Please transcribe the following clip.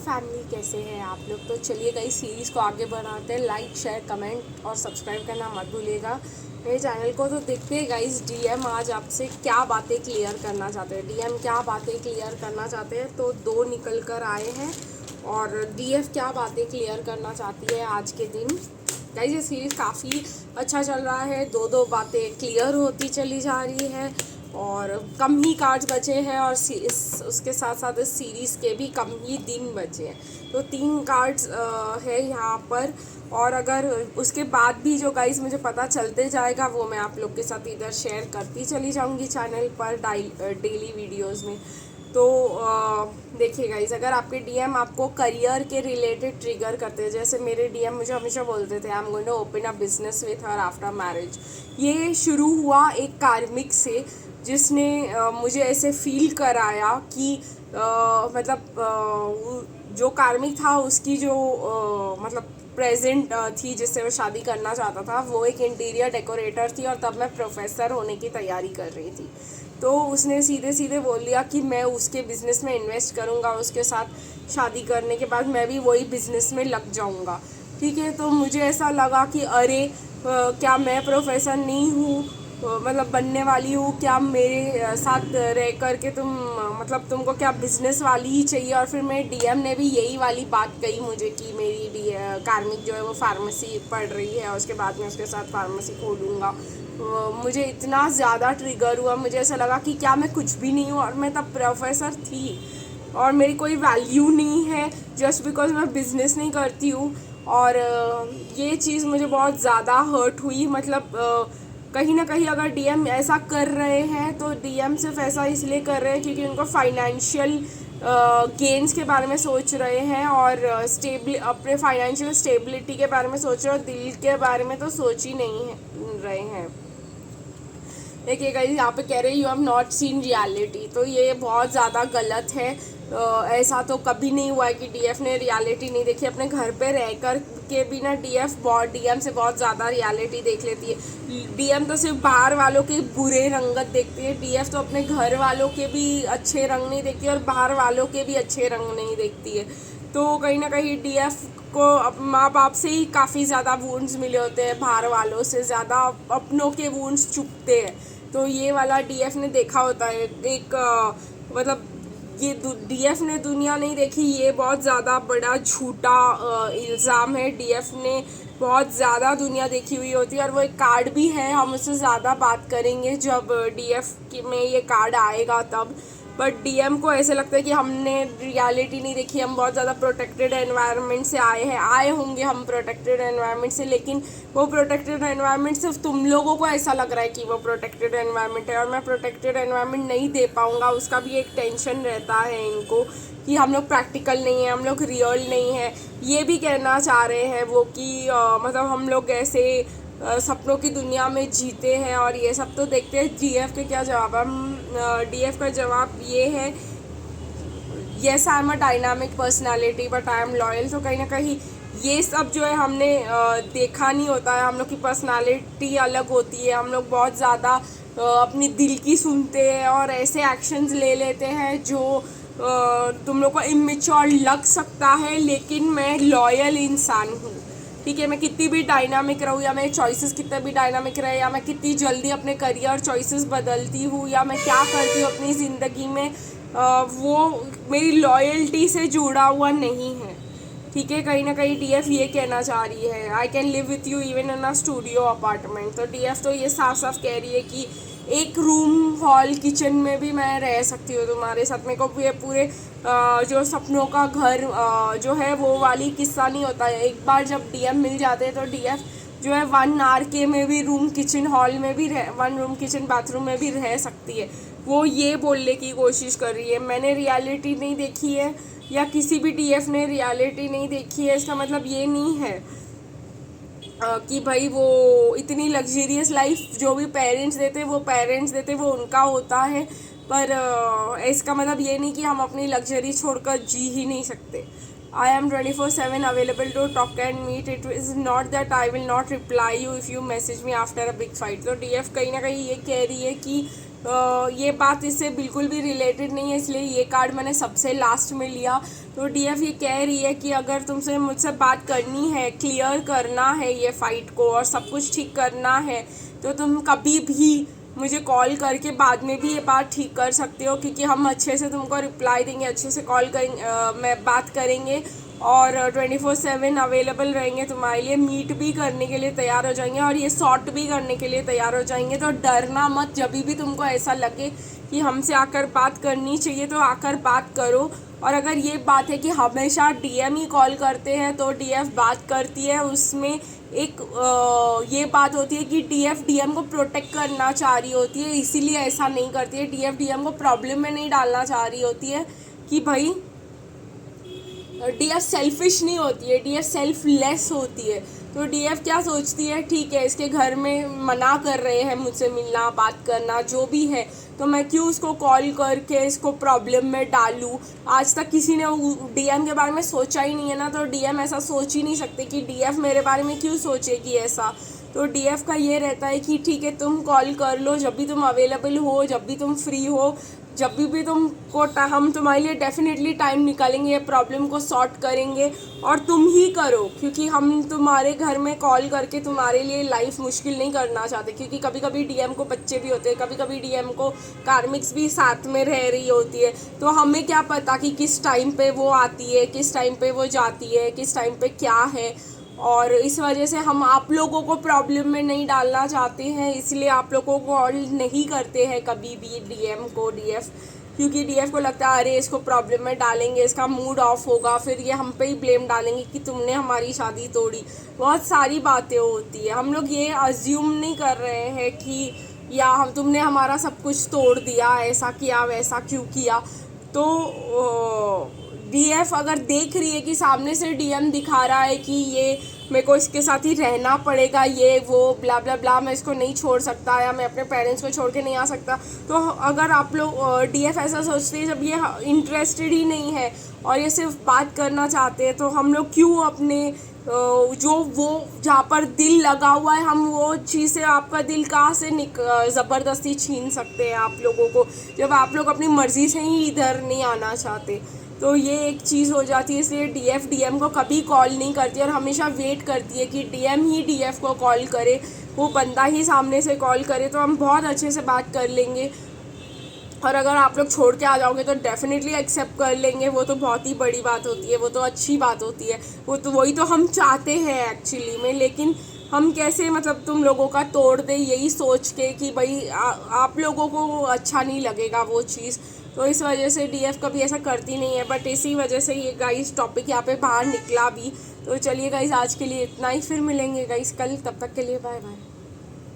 Family, कैसे हैं आप लोग। तो चलिए गाइस सीरीज़ को आगे बढ़ाते हैं। लाइक शेयर कमेंट और सब्सक्राइब करना मत भूलिएगा मेरे चैनल को। तो देखते हैं गाइस डीएम आज आपसे क्या बातें क्लियर करना चाहते हैं। डीएम क्या बातें क्लियर करना चाहते हैं, तो दो निकल कर आए हैं। और डीएफ क्या बातें क्लियर करना चाहती है आज के दिन। गाइस ये सीरीज़ काफ़ी अच्छा चल रहा है, दो दो बातें क्लियर होती चली जा रही है और कम ही कार्ड्स बचे हैं। और उसके साथ साथ इस सीरीज़ के भी कम ही दिन बचे हैं। तो 3 कार्ड्स है यहाँ पर। और अगर उसके बाद भी जो गाइस मुझे पता चलते जाएगा वो मैं आप लोग के साथ इधर शेयर करती चली जाऊँगी चैनल पर डेली वीडियोज़ में। तो देखिए गाइस, अगर आपके डीएम आपको करियर के रिलेटेड ट्रिगर करते हैं, जैसे मेरे डीएम मुझे हमेशा बोलते थे I am going to open a business with her after marriage. ये शुरू हुआ एक कार्मिक से, जिसने मुझे ऐसे फील कराया कि जो कार्मिक था उसकी जो मतलब प्रेजेंट थी जिससे वो शादी करना चाहता था, वो एक इंटीरियर डेकोरेटर थी और तब मैं प्रोफेसर होने की तैयारी कर रही थी। तो उसने सीधे सीधे बोल दिया कि मैं उसके बिज़नेस में इन्वेस्ट करूँगा, उसके साथ शादी करने के बाद मैं भी वही बिज़नेस में लग जाऊँगा। ठीक है, तो मुझे ऐसा लगा कि अरे क्या मैं प्रोफेसर नहीं हूँ, मतलब बनने वाली हूँ क्या, मेरे साथ रह कर के तुम मतलब तुमको क्या बिजनेस वाली ही चाहिए। और फिर मेरे डीएम ने भी यही वाली बात कही मुझे कि मेरी कार्मिक जो है वो फार्मेसी पढ़ रही है और उसके बाद में उसके साथ फार्मेसी खोलूँगा। मुझे इतना ज़्यादा ट्रिगर हुआ, मुझे ऐसा लगा कि क्या मैं कुछ भी नहीं हूँ। और मैं तब प्रोफेसर थी और मेरी कोई वैल्यू नहीं है जस्ट बिकॉज मैं बिज़नेस नहीं करती हूँ। और ये चीज़ मुझे बहुत ज़्यादा हर्ट हुई। मतलब कहीं ना कहीं अगर डीएम ऐसा कर रहे हैं तो डीएम सिर्फ ऐसा इसलिए कर रहे हैं क्योंकि उनको फाइनेंशियल गेन्स के बारे में सोच रहे हैं और अपने फाइनेंशियल स्टेबिलिटी के बारे में सोच रहे हैं और दिल के बारे में तो सोच ही नहीं रहे हैं। देखिए गाइस, यहाँ पे कह रहे हैं you have not seen reality, तो ये बहुत ज़्यादा गलत है। ऐसा तो कभी नहीं हुआ है कि डीएफ ने रियलिटी नहीं देखी। अपने घर पे रहकर के भी ना डीएम से बहुत ज़्यादा रियलिटी देख लेती है। डीएम तो सिर्फ बाहर वालों के बुरे रंगत देखती है, डीएफ तो अपने घर वालों के भी अच्छे रंग नहीं देखती और बाहर वालों के भी अच्छे रंग नहीं देखती है। तो कहीं ना कहीं डीएफ को माँ बाप से ही काफ़ी ज़्यादा वुंड्स मिले होते हैं, बाहर वालों से ज़्यादा अपनों के वुंड्स चुभते हैं। तो ये वाला डीएफ ने देखा होता है। एक मतलब ये डीएफ ने दुनिया नहीं देखी, ये बहुत ज़्यादा बड़ा झूठा इल्ज़ाम है। डीएफ ने बहुत ज़्यादा दुनिया देखी हुई होती है और वो एक कार्ड भी है, हम उससे ज़्यादा बात करेंगे जब डीएफ में ये कार्ड आएगा तब। बट डीएम को ऐसे लगता है कि हमने रियलिटी नहीं देखी, हम बहुत ज़्यादा प्रोटेक्टेड एनवायरनमेंट से आए होंगे हम प्रोटेक्टेड एनवायरनमेंट से, लेकिन वो प्रोटेक्टेड एनवायरनमेंट सिर्फ तुम लोगों को ऐसा लग रहा है कि वो प्रोटेक्टेड एनवायरनमेंट है और मैं प्रोटेक्टेड एनवायरनमेंट नहीं दे पाऊँगा। उसका भी एक टेंशन रहता है इनको कि हम लोग प्रैक्टिकल नहीं है, हम लोग रियल नहीं है। ये भी कहना चाह रहे हैं वो कि मतलब हम लोग ऐसे सपनों की दुनिया में जीते हैं और ये सब। तो देखते हैं डीएफ के क्या जवाब है। डीएफ का जवाब ये है, yes I am a dynamic personality but I am loyal. तो कहीं ना कहीं ये सब जो है हमने देखा नहीं होता है। हम लोग की पर्सनालिटी अलग होती है, हम लोग बहुत ज़्यादा अपनी दिल की सुनते हैं और ऐसे एक्शंस ले लेते हैं जो तुम लोग को इमेच्योर लग सकता है, लेकिन मैं लॉयल इंसान हूँ। ठीक है, मैं कितनी भी डायनामिक रहूँ या मेरे चॉइसेस कितने भी डायनामिक रहे या मैं कितनी जल्दी अपने करियर चॉइसेस बदलती हूँ या मैं क्या करती हूँ अपनी ज़िंदगी में, वो मेरी लॉयल्टी से जुड़ा हुआ नहीं है। ठीक है, कहीं ना कहीं डीएफ ये कहना चाह रही है I can live with you even in a studio apartment. तो डीएफ तो ये साफ साफ कह रही है कि एक रूम हॉल किचन में भी मैं रह सकती हूँ तुम्हारे साथ। मेरे को ये पूरे जो सपनों का घर जो है वो वाली किस्सा नहीं होता है। एक बार जब डीएम मिल जाते हैं तो डीएफ जो है 1 RK में भी रूम किचन हॉल में भी 1 रूम किचन बाथरूम में भी रह सकती है। वो ये बोलने की कोशिश कर रही है मैंने रियलिटी नहीं देखी है या किसी भी डीएफ ने रियलिटी नहीं देखी है। इसका मतलब ये नहीं है कि भाई वो इतनी लग्जरियस लाइफ जो भी पेरेंट्स देते वो उनका होता है। पर इसका मतलब ये नहीं कि हम अपनी लग्जरी छोड़कर जी ही नहीं सकते। I am 24/7 available to talk and meet, it is not that I will not reply you if you message me after a big fight. तो डीएफ कहीं ना कहीं ये कह रही है कि ये बात इससे बिल्कुल भी रिलेटेड नहीं है, इसलिए ये कार्ड मैंने सबसे लास्ट में लिया। तो डीएफ ये कह रही है कि अगर तुमसे मुझसे बात करनी है, क्लियर करना है ये फाइट को और सब कुछ ठीक करना है, तो तुम कभी भी मुझे कॉल करके बाद में भी ये बात ठीक कर सकते हो, क्योंकि हम अच्छे से तुमको रिप्लाई देंगे, अच्छे से कॉल करेंगे, मैं बात करेंगे और 24/7 अवेलेबल रहेंगे तुम्हारे लिए, मीट भी करने के लिए तैयार हो जाएंगे और ये सॉर्ट भी करने के लिए तैयार हो जाएंगे। तो डरना मत, जब भी तुमको ऐसा लगे कि हमसे आकर बात करनी चाहिए तो आकर बात करो। और अगर ये बात है कि हमेशा डीएम ही कॉल करते हैं, तो डीएफ बात करती है, उसमें एक ये बात होती है कि डीएफ डीएम को प्रोटेक्ट करना चाह रही होती है, इसीलिए ऐसा नहीं करती है। डीएफ डीएम को प्रॉब्लम में नहीं डालना चाह रही होती है कि भाई, डीएफ सेल्फिश नहीं होती है, डीएफ सेल्फलेस होती है। तो डीएफ क्या सोचती है, ठीक है इसके घर में मना कर रहे हैं मुझसे मिलना, बात करना, जो भी है, तो मैं क्यों उसको कॉल करके इसको प्रॉब्लम में डालूँ। आज तक किसी ने डीएम के बारे में सोचा ही नहीं है ना, तो डीएम ऐसा सोच ही नहीं सकते कि डीएफ मेरे बारे में क्यों सोचेगी ऐसा। तो डीएफ का ये रहता है कि ठीक है तुम कॉल कर लो जब भी तुम अवेलेबल हो, जब भी तुम फ्री हो, जब भी तुमको हम तुम्हारे लिए डेफिनेटली टाइम निकालेंगे, ये प्रॉब्लम को सॉर्ट करेंगे और तुम ही करो, क्योंकि हम तुम्हारे घर में कॉल करके तुम्हारे लिए लाइफ मुश्किल नहीं करना चाहते। क्योंकि कभी कभी डीएम को बच्चे भी होते हैं, कभी कभी डीएम को कार्मिक्स भी साथ में रह रही होती है, तो हमें क्या पता कि किस टाइम पे वो आती है, किस टाइम पे वो जाती है, किस टाइम पे क्या है। और इस वजह से हम आप लोगों को प्रॉब्लम में नहीं डालना चाहते हैं, इसलिए आप लोगों को कॉल नहीं करते हैं कभी भी डीएम को डीएफ, क्योंकि डीएफ को लगता है अरे इसको प्रॉब्लम में डालेंगे, इसका मूड ऑफ होगा, फिर ये हम पे ही ब्लेम डालेंगे कि तुमने हमारी शादी तोड़ी। बहुत सारी बातें होती है, हम लोग ये अज्यूम नहीं कर रहे हैं कि या हम तुमने हमारा सब कुछ तोड़ दिया, ऐसा किया वैसा क्यों किया। तो डीएफ अगर देख रही है कि सामने से डीएम दिखा रहा है कि ये मेरे को इसके साथ ही रहना पड़ेगा, ये वो ब्ला ब्ला ब्ला, मैं इसको नहीं छोड़ सकता या मैं अपने पेरेंट्स को छोड़ के नहीं आ सकता, तो अगर आप लोग डीएफ ऐसा सोचते हैं, जब ये इंटरेस्टेड ही नहीं है और ये सिर्फ बात करना चाहते हैं, तो हम लोग क्यों अपने जो वो जहाँ पर दिल लगा हुआ है, हम वो चीज़ से आपका दिल कहाँ से ज़बरदस्ती छीन सकते हैं आप लोगों को, जब आप लोग अपनी मर्ज़ी से ही इधर नहीं आना चाहते। तो ये एक चीज़ हो जाती है, इसलिए डीएफ डीएम को कभी कॉल नहीं करती और हमेशा वेट करती है कि डीएम ही डीएफ को कॉल करे, वो बंदा ही सामने से कॉल करे, तो हम बहुत अच्छे से बात कर लेंगे। और अगर आप लोग छोड़ के आ जाओगे तो डेफिनेटली एक्सेप्ट कर लेंगे, वो तो बहुत ही बड़ी बात होती है, वो तो अच्छी बात होती है, वो तो वही तो हम चाहते हैं एक्चुअली में। लेकिन हम कैसे मतलब तुम लोगों का तोड़ दे, यही सोच के कि भाई आप लोगों को अच्छा नहीं लगेगा वो चीज़, तो इस वजह से डीएफ कभी ऐसा करती नहीं है। बट इसी वजह से ये गाइस टॉपिक यहाँ पे बाहर निकला भी। तो चलिए गाइस आज के लिए इतना ही, फिर मिलेंगे गाइस कल, तब तक के लिए बाय बाय।